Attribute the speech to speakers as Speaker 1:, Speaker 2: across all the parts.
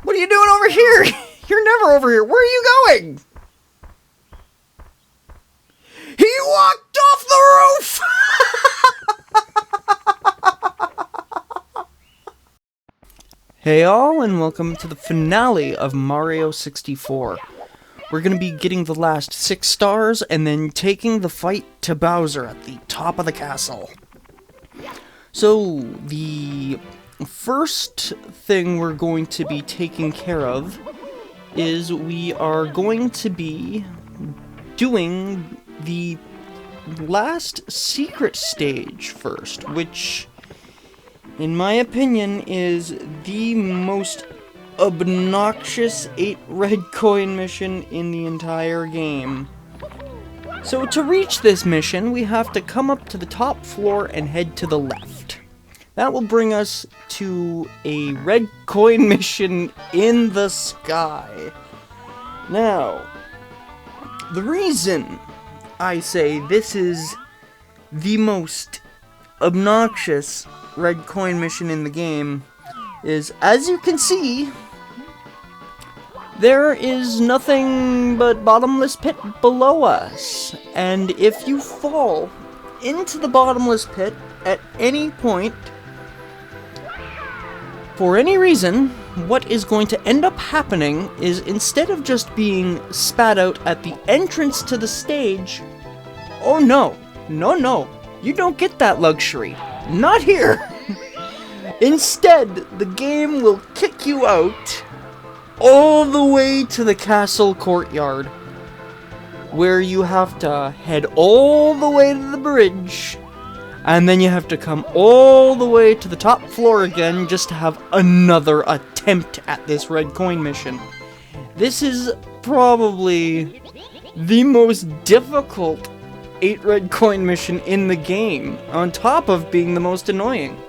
Speaker 1: What are you doing over here? You're never over here. Where are you going? He walked off the roof! Hey all, and welcome to the finale of Mario 64. We're going to be getting the last 6 stars and then taking the fight to Bowser at the top of the castle. So, the first thing we're going to be taking care of is we are going to be doing the last secret stage first, which, in my opinion, is the most obnoxious 8 red coin mission in the entire game. So to reach this mission, we have to come up to the top floor and head to the left. That will bring us to a red coin mission in the sky. Now, the reason I say this is the most obnoxious red coin mission in the game is, as you can see, there is nothing but bottomless pit below us. And if you fall into the bottomless pit at any point, for any reason, what is going to end up happening is, instead of just being spat out at the entrance to the stage, oh no, you don't get that luxury. Not here! Instead, the game will kick you out all the way to the castle courtyard, where you have to head all the way to the bridge, and then you have to come all the way to the top floor again just to have another attempt at this red coin mission. This is probably the most difficult 8 red coin mission in the game, on top of being the most annoying.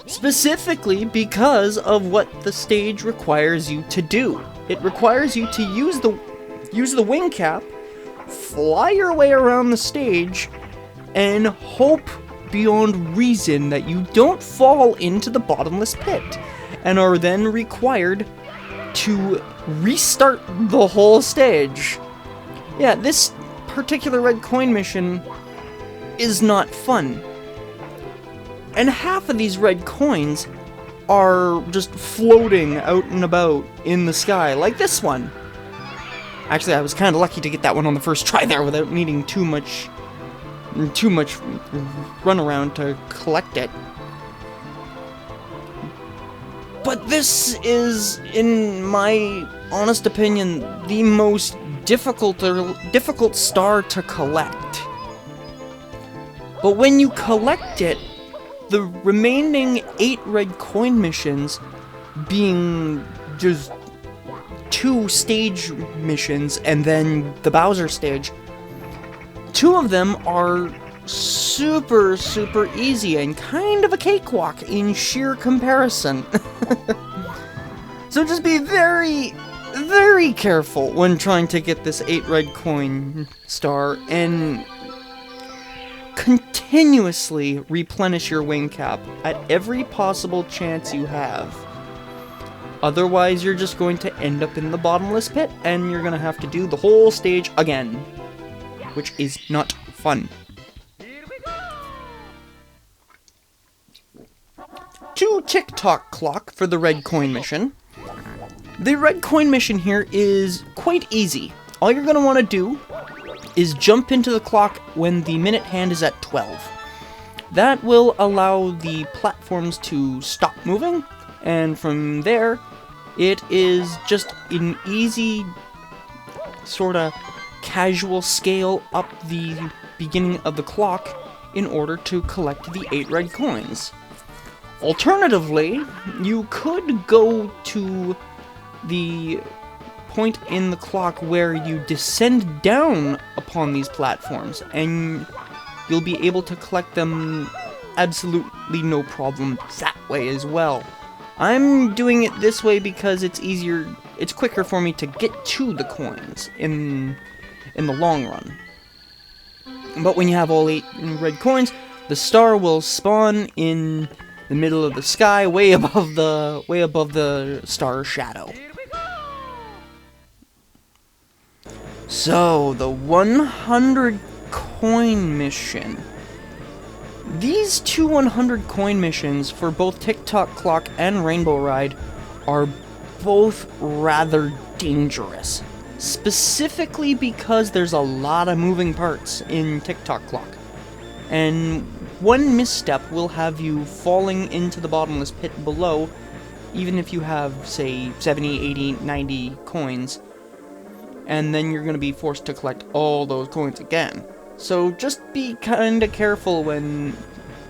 Speaker 1: Specifically because of what the stage requires you to do. It requires you to use the wing cap, fly your way around the stage, and hope beyond reason that you don't fall into the bottomless pit, and are then required to restart the whole stage. Yeah, this particular red coin mission is not fun. And half of these red coins are just floating out and about in the sky, like this one. Actually, I was kind of lucky to get that one on the first try there without needing too much runaround to collect it. But this is, in my honest opinion, the most difficult star to collect. But when you collect it, the remaining 8 red coin missions, being just 2 stage missions and then the Bowser stage, 2 of them are super easy and kind of a cakewalk in sheer comparison. So just be very careful when trying to get this 8 red coin star, and continuously replenish your wing cap at every possible chance you have. Otherwise, you're just going to end up in the bottomless pit, and you're going to have to do the whole stage again, which is not fun. To Tock Clock for the red coin mission. The red coin mission here is quite easy. All you're going to want to do is jump into the clock when the minute hand is at 12. That will allow the platforms to stop moving, and from there, it is just an easy, sorta casual scale up the beginning of the clock in order to collect the 8 red coins. Alternatively, you could go to the point in the clock where you descend down upon these platforms, and you'll be able to collect them absolutely no problem that way as well. I'm doing it this way because it's quicker for me to get to the coins in the long run. But when you have all 8 red coins, the star will spawn in the middle of the sky, way above the star shadow. So, the 100 coin mission. These two 100 coin missions for both Tock Clock and Rainbow Ride are both rather dangerous. Specifically because there's a lot of moving parts in Tock Clock. And one misstep will have you falling into the bottomless pit below, even if you have, say, 70, 80, 90 coins. And then you're going to be forced to collect all those coins again. So just be kinda careful when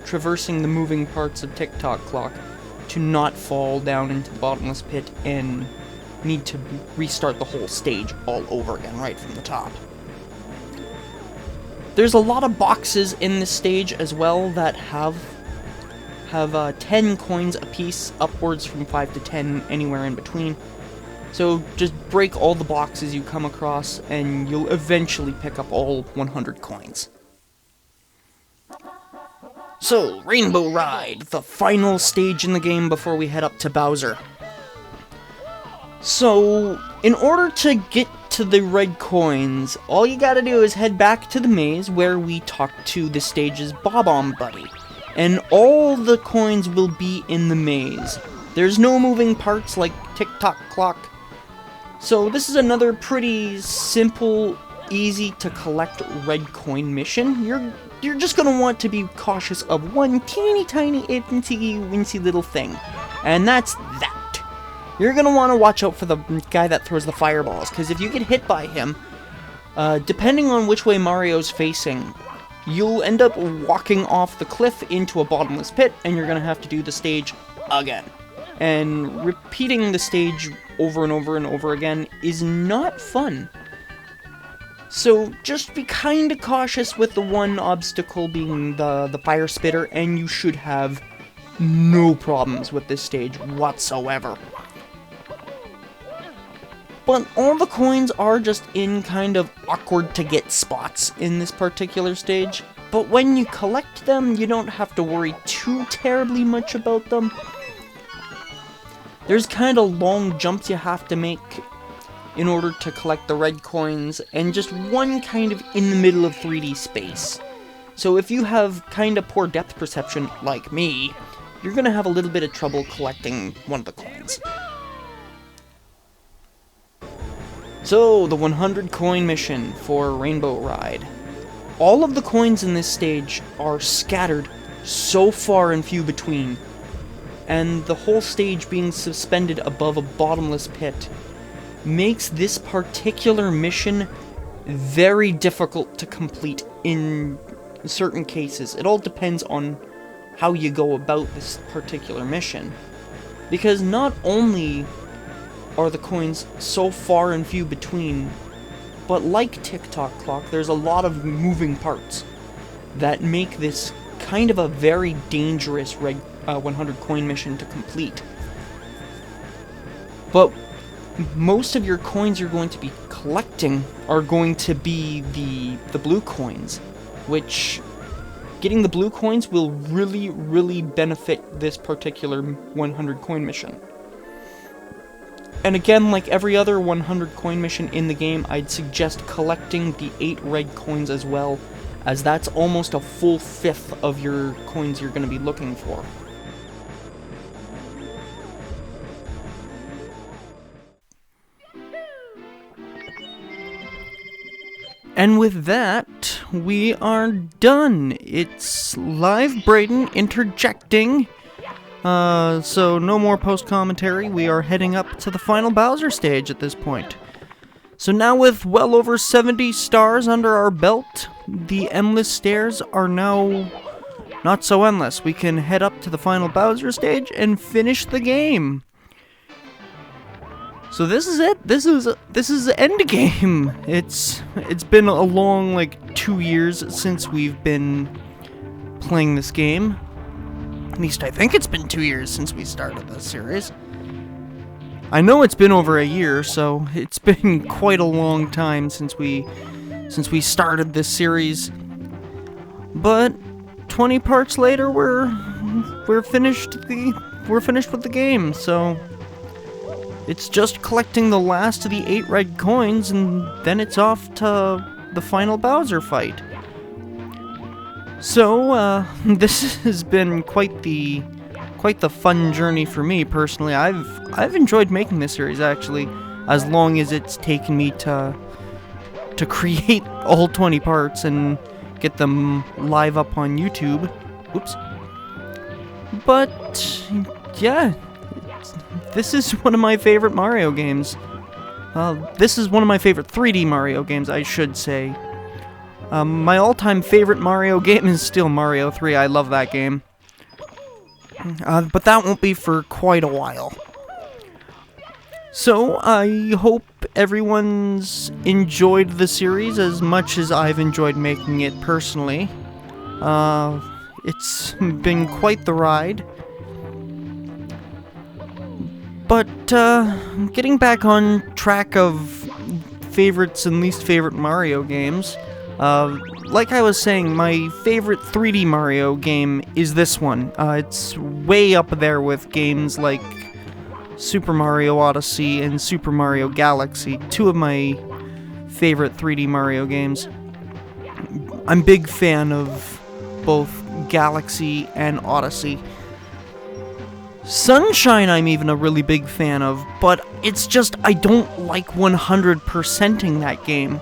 Speaker 1: traversing the moving parts of Tock Clock to not fall down into the bottomless pit and need to restart the whole stage all over again right from the top. There's a lot of boxes in this stage as well that have 10 coins apiece, upwards from 5 to 10, anywhere in between. So just break all the boxes you come across, and you'll eventually pick up all 100 coins. So, Rainbow Ride, the final stage in the game before we head up to Bowser. So, in order to get to the red coins, all you gotta do is head back to the maze where we talk to the stage's Bob-omb buddy. And all the coins will be in the maze. There's no moving parts like Tock Clock. So this is another pretty simple, easy to collect red coin mission. You're just gonna want to be cautious of one teeny tiny incy little thing. And that's that. You're gonna want to watch out for the guy that throws the fireballs, because if you get hit by him, depending on which way Mario's facing, you'll end up walking off the cliff into a bottomless pit, and you're gonna have to do the stage again. And repeating the stage over and over and over again is not fun. So just be kinda cautious with the one obstacle being the fire spitter, and you should have no problems with this stage whatsoever. But all the coins are just in kind of awkward to get spots in this particular stage. But when you collect them, you don't have to worry too terribly much about them. There's kind of long jumps you have to make in order to collect the red coins, and just one kind of in the middle of 3D space. So if you have kind of poor depth perception, like me, you're gonna have a little bit of trouble collecting one of the coins. So, the 100 coin mission for Rainbow Ride. All of the coins in this stage are scattered so far and few between, and the whole stage being suspended above a bottomless pit makes this particular mission very difficult to complete in certain cases. It all depends on how you go about this particular mission, because not only are the coins so far and few between, but like Tock Clock, there's a lot of moving parts that make this kind of a very dangerous 100 coin mission to complete. But most of your coins you're going to be collecting are going to be the blue coins, which getting the blue coins will really, really benefit this particular 100 coin mission. And again, like every other 100 coin mission in the game, I'd suggest collecting the 8 red coins as well, as that's almost a full fifth of your coins you're going to be looking for. And with that, we are done. It's live Braden interjecting. So no more post-commentary. We are heading up to the final Bowser stage at this point. So now with well over 70 stars under our belt, the endless stairs are now not so endless. We can head up to the final Bowser stage and finish the game. So this is it. This is Endgame. It's been a long 2 years since we've been playing this game. At least I think it's been 2 years since we started this series. I know it's been over a year, so it's been quite a long time since we started this series. But 20 parts later, we're finished with the game. So it's just collecting the last of the 8 red coins, and then it's off to the final Bowser fight. So this has been quite the fun journey for me personally. I've enjoyed making this series, actually, as long as it's taken me to create all 20 parts and get them live up on YouTube. Oops. But yeah, this is one of my favorite Mario games. This is one of my favorite 3D Mario games, I should say. My all-time favorite Mario game is still Mario 3. I love that game. But that won't be for quite a while. So, I hope everyone's enjoyed the series as much as I've enjoyed making it personally. It's been quite the ride. But, getting back on track of favorites and least favorite Mario games, like I was saying, my favorite 3D Mario game is this one. It's way up there with games like Super Mario Odyssey and Super Mario Galaxy, 2 of my favorite 3D Mario games. I'm a big fan of both Galaxy and Odyssey. Sunshine I'm even a really big fan of, but it's just I don't like 100%ing that game.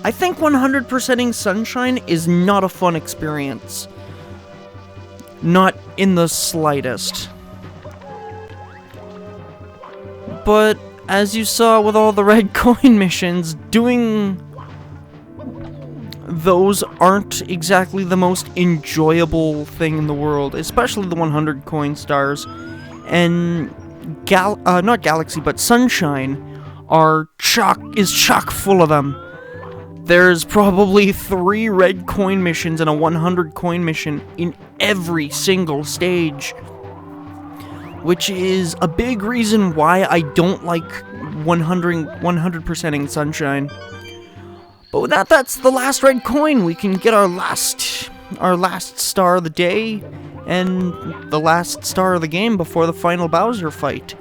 Speaker 1: I think 100%ing Sunshine is not a fun experience. Not in the slightest. But, as you saw with all the red coin missions, doing those aren't exactly the most enjoyable thing in the world, especially the 100 coin stars. And not Galaxy, but Sunshine is chock full of them. There's probably 3 red coin missions and a 100 coin mission in every single stage, which is a big reason why I don't like 100%ing Sunshine. But with that, that's the last red coin. We can get our last star of the day and the last star of the game before the final Bowser fight.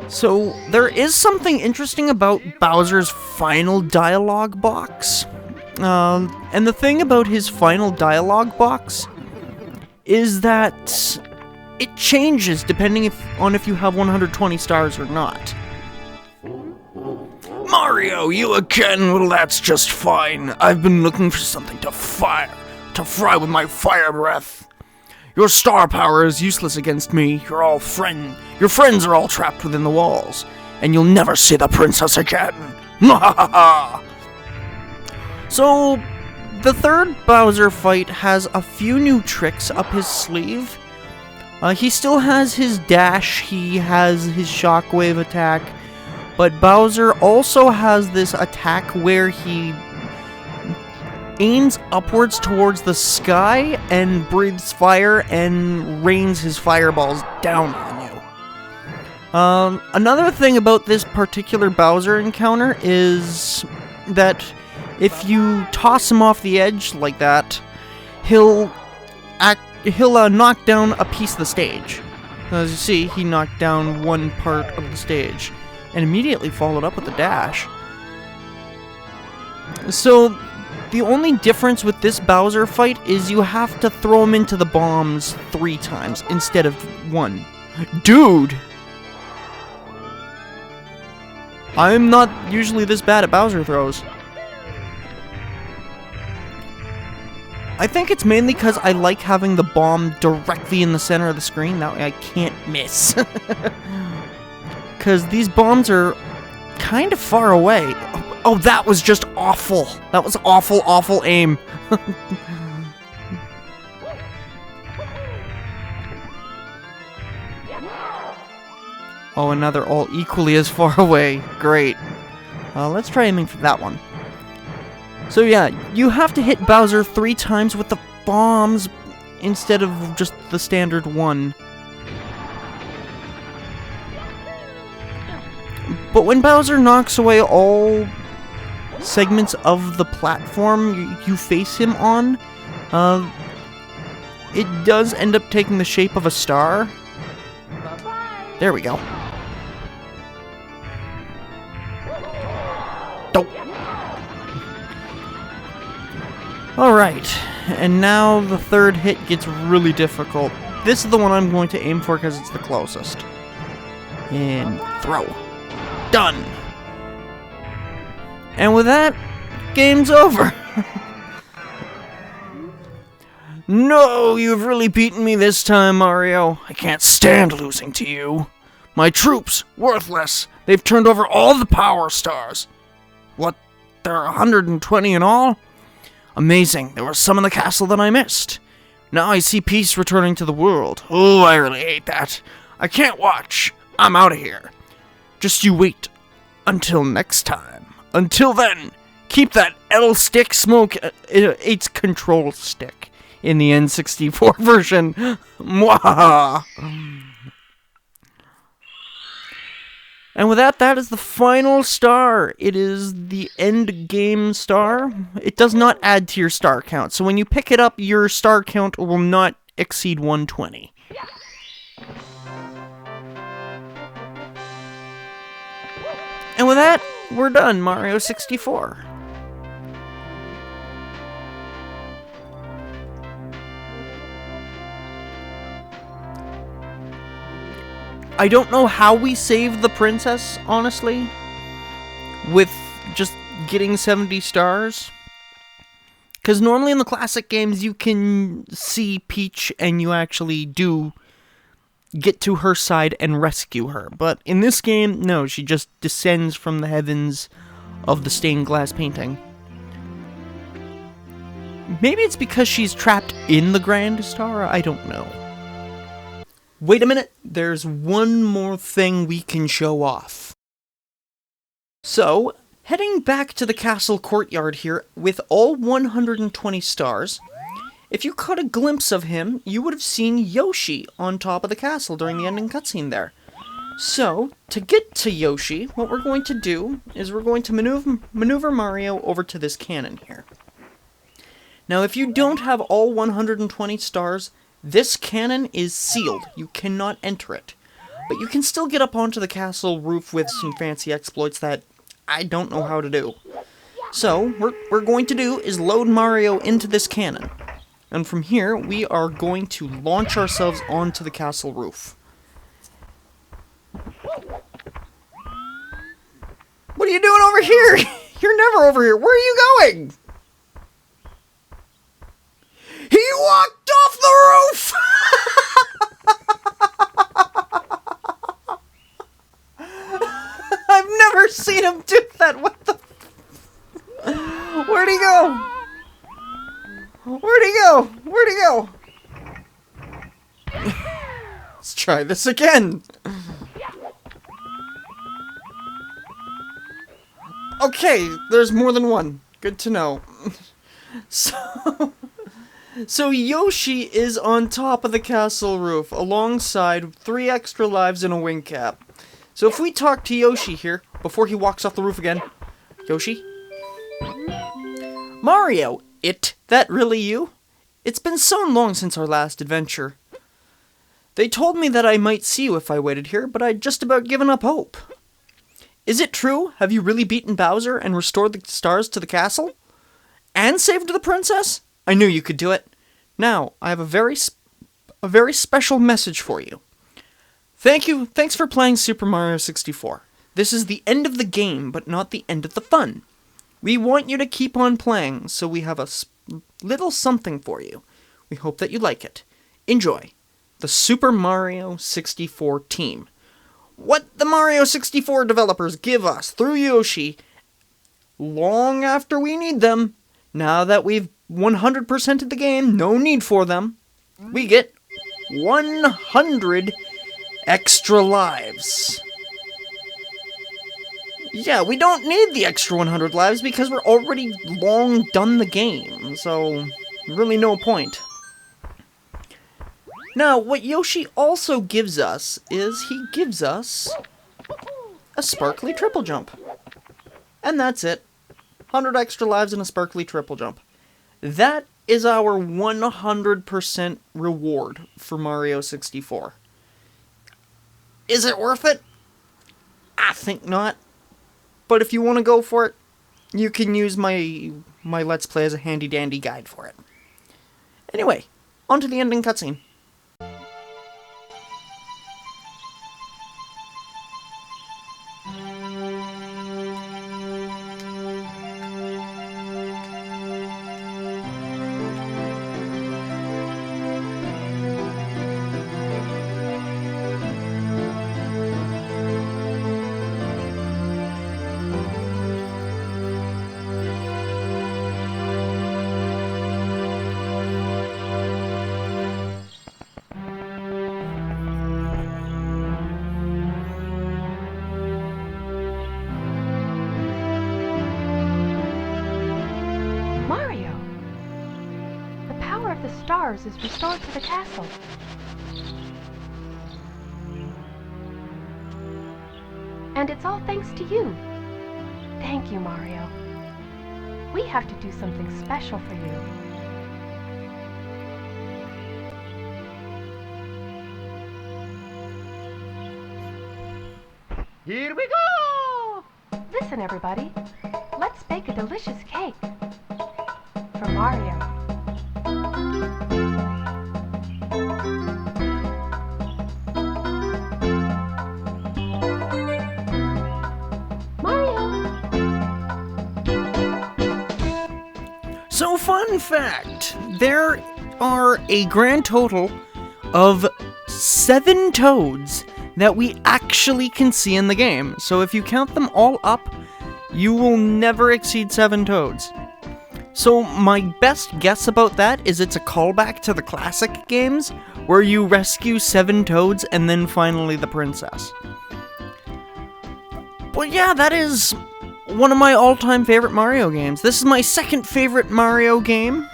Speaker 1: So, there is something interesting about Bowser's final dialogue box. And the thing about his final dialogue box is that it changes depending on if you have 120 stars or not. Mario, you again? Well, that's just fine. I've been looking for something to fry with my fire breath. Your star power is useless against me. Your friends are all trapped within the walls, and you'll never see the princess again. So, the third Bowser fight has a few new tricks up his sleeve. He still has his dash, he has his shockwave attack, but Bowser also has this attack where he aims upwards towards the sky and breathes fire and rains his fireballs down on you. Another thing about this particular Bowser encounter is that if you toss him off the edge like that, he'll knock down a piece of the stage. As you see, he knocked down one part of the stage and immediately followed up with a dash. So, the only difference with this Bowser fight is you have to throw him into the bombs 3 times instead of 1. Dude! I'm not usually this bad at Bowser throws. I think it's mainly because I like having the bomb directly in the center of the screen, that way I can't miss. Because these bombs are kind of far away. Oh, that was just awful. That was awful, awful aim. Oh, and now they're all equally as far away. Great. Let's try aiming for that one. So yeah, you have to hit Bowser 3 times with the bombs instead of just the standard 1. But when Bowser knocks away all segments of the platform you face him on, It does end up taking the shape of a star. There we go. Oh. Alright, and now the third hit gets really difficult. This is the one I'm going to aim for because it's the closest. And throw. Done. And with that, game's over. No, you've really beaten me this time, Mario. I can't stand losing to you. My troops, worthless. They've turned over all the power stars. What, there are 120 in all? Amazing, there was some in the castle that I missed. Now I see peace returning to the world. Oh, I really hate that. I can't watch. I'm out of here. Just you wait until next time. Until then, keep that L stick smoke. It's control stick in the N64 version. Mwah! And with that, that is the final star. It is the end game star. It does not add to your star count. So when you pick it up, your star count will not exceed 120. And with that, we're done. Mario 64. I don't know how we saved the princess, honestly, with just getting 70 stars. Because normally in the classic games, you can see Peach and you actually do get to her side and rescue her. But in this game, no, she just descends from the heavens of the stained glass painting. Maybe it's because she's trapped in the Grand Star, I don't know. Wait a minute, there's one more thing we can show off. So, heading back to the castle courtyard here with all 120 stars, if you caught a glimpse of him, you would have seen Yoshi on top of the castle during the ending cutscene there. So, to get to Yoshi, what we're going to do is we're going to maneuver Mario over to this cannon here. Now, if you don't have all 120 stars, this cannon is sealed. You cannot enter it. But you can still get up onto the castle roof with some fancy exploits that I don't know how to do. So, what we're going to do is load Mario into this cannon. And from here, we are going to launch ourselves onto the castle roof. What are you doing over here? You're never over here. Where are you going? He walked off the roof! I've never seen him do that. What the... Where'd he go? Where'd he go? Where'd he go? Let's try this again. Okay, there's more than one. Good to know. So Yoshi is on top of the castle roof, alongside 3 extra lives and a wing cap. So if we talk to Yoshi here, before he walks off the roof again. Yoshi? Mario, that really you? It's been so long since our last adventure. They told me that I might see you if I waited here, but I'd just about given up hope. Is it true? Have you really beaten Bowser and restored the stars to the castle? And saved the princess? I knew you could do it. Now, I have a very special message for you. Thanks for playing Super Mario 64. This is the end of the game, but not the end of the fun. We want you to keep on playing, so we have a little something for you. We hope that you like it. Enjoy. The Super Mario 64 team. What the Mario 64 developers give us through Yoshi, long after we need them, now that we've 100%ed the game, no need for them, we get 100 extra lives. Yeah, we don't need the extra 100 lives because we're already long done the game, so really no point. Now, what Yoshi also gives us is he gives us a sparkly triple jump. And that's it. 100 extra lives and a sparkly triple jump. That is our 100% reward for Mario 64. Is it worth it? I think not. But if you want to go for it, you can use my Let's Play as a handy-dandy guide for it. Anyway, on to the ending cutscene.
Speaker 2: The stars is restored to the castle. And it's all thanks to you. Thank you, Mario. We have to do something special for you.
Speaker 3: Here we go!
Speaker 2: Listen, everybody. Let's bake a delicious cake. For Mario.
Speaker 1: So, fun fact, there are a grand total of 7 toads that we actually can see in the game. So if you count them all up, you will never exceed 7 toads. So my best guess about that is it's a callback to the classic games, where you rescue 7 toads and then finally the princess. But yeah, that is one of my all-time favorite Mario games. This is my second favorite Mario game.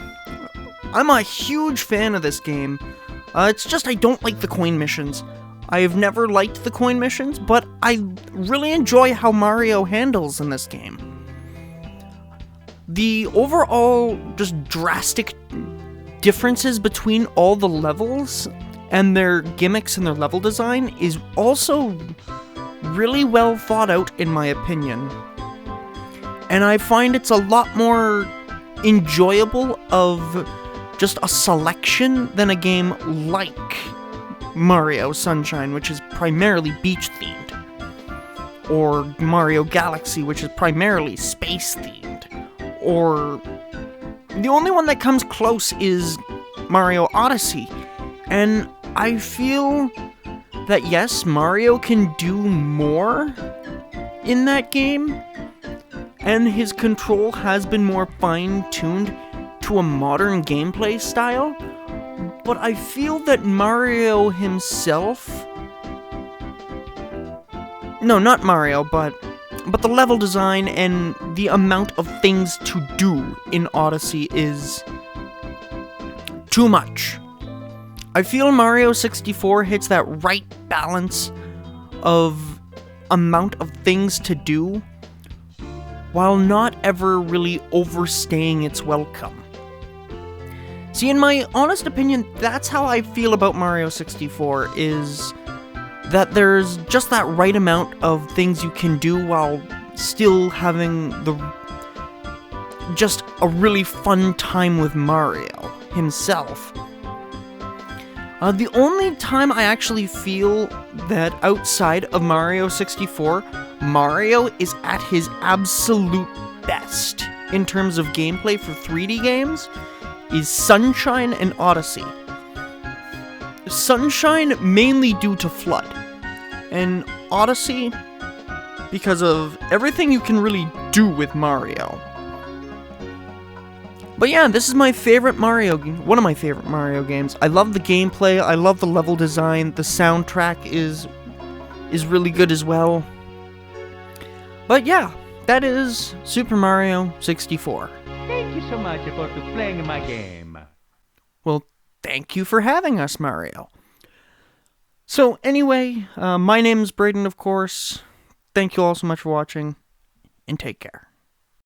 Speaker 1: I'm a huge fan of this game. It's just I don't like the coin missions. I have never liked the coin missions, but I really enjoy how Mario handles in this game. The overall just drastic differences between all the levels and their gimmicks and their level design is also really well thought out in my opinion. And I find it's a lot more enjoyable of just a selection than a game like Mario Sunshine, which is primarily beach-themed, or Mario Galaxy, which is primarily space-themed, or the only one that comes close is Mario Odyssey, and I feel that yes, Mario can do more in that game, and his control has been more fine-tuned to a modern gameplay style, but I feel that Mario himself... No, not Mario, but the level design and the amount of things to do in Odyssey is too much. I feel Mario 64 hits that right balance of amount of things to do, while not ever really overstaying its welcome. See, in my honest opinion, that's how I feel about Mario 64, is that there's just that right amount of things you can do while still having just a really fun time with Mario himself. The only time I actually feel that outside of Mario 64, Mario is at his absolute best in terms of gameplay for 3D games is Sunshine and Odyssey. Sunshine mainly due to FLUDD, and Odyssey because of everything you can really do with Mario. But yeah, this is my favorite Mario game, one of my favorite Mario games. I love the gameplay, I love the level design, the soundtrack is really good as well. But yeah, that is Super Mario 64.
Speaker 3: Thank you so much for playing my game.
Speaker 1: Well, thank you for having us, Mario. So anyway, my name's Braden, of course. Thank you all so much for watching, and take care.